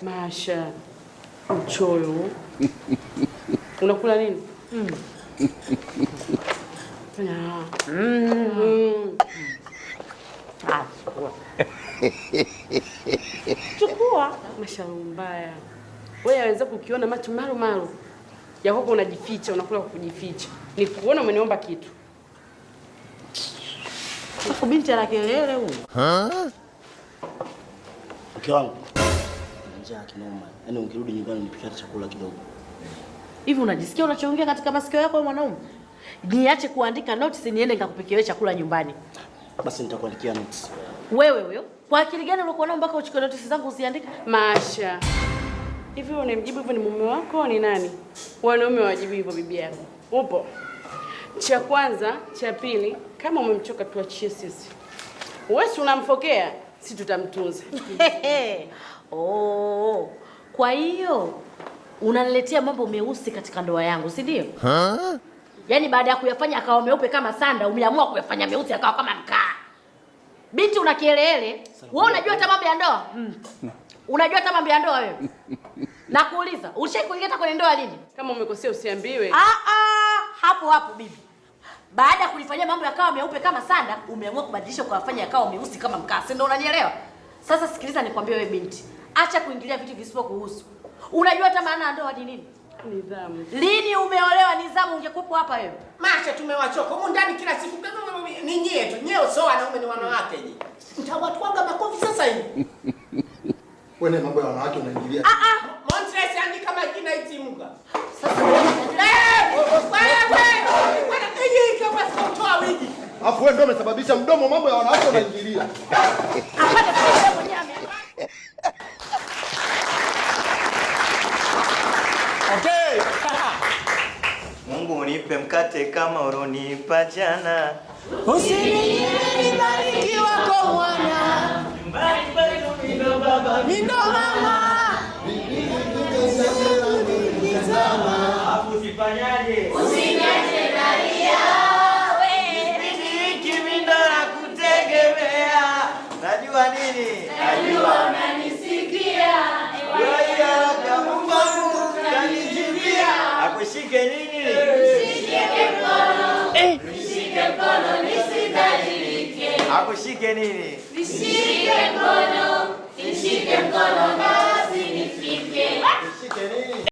Masha, uchoyo. Unakula nini? Chukua. Masha mbaya. Wewe waweza kukiona macho maru yako unajificha, unakula kwa kujificha. Ni kuona umeniomba kitu. Sasa binti ana kelele huyu. Mke wangu. Njaa kinoma. Yaani ukirudi nyumbani nipikie chakula kidogo. Hivi unajisikia unachoongea katika masikio yako mwanaume? Niache kuandika notes niende nikakupikia wewe chakula nyumbani. Basi nitakuandikia notes. Wewe huyo? Kwa akili gani ulikuwa nao mpaka uchukue notes zangu usiandike? Masha. Hivi unamjibu hivyo ni mume wako au ni nani? Wanaume wajibu hivyo bibi yangu. Upo. Cha kwanza, cha pili, kama umemchoka tuachie sisi. Wewe si unamfokea, si tutamtunza. Oh. Kwa hiyo unaniletea mambo meusi katika ndoa yangu, si ndio? Yaani baada ya kuyafanya akawa meupe kama sanda, umeamua kuyafanya meusi akawa kama mkaa. Binti una kielele. Wewe unajua hata mambo ya ndoa? Unajua hata mambo ya ndoa wewe? Nakuuliza, ushaikuingia hata kwenye ndoa lini? Kama umekosea usiambiwe. Hapo bibi. Baada ya kulifanyia mambo yakawa meupe kama sanda, umeamua kubadilisha ukawafanya yakawa meusi kama mkaa. Si ndio unanielewa? Sasa sikiliza nikwambie wewe binti. Acha kuingilia vitu visipokuhusu. Unajua hata maana ya ndoa ni nini? Nidhamu. Lini umeolewa nidhamu ungekuwepo hapa wewe? Masha tumewachoka. Huko ndani kila siku ni nyie tu. Nyie sio wanaume ni wanawake nyie. Mtawatwaga makofi sasa hivi. Wewe mambo ya wanawake unaingilia. Montres andika majina itimuka. Sasa wewe kama sikutoa wiki. Alafu wewe ndio umesababisha mdomo mambo ya wanawake unaingilia. Okay. Mungu unipe mkate kama uronipa jana. Usinibarikiwa kwa mwana. Mindo baba. Mindo mama. Hapo usifanyaje? Usiniache Maria. Kipindi hiki mindo na kutegemea. Najua nini? Najua unanisikia. Wewe kama Mungu kanijibia. Akushike nini? Nishike mkono. Nishike mkono nisidhalilike. Akushike nini? Nishike mkono. Nishike mkono.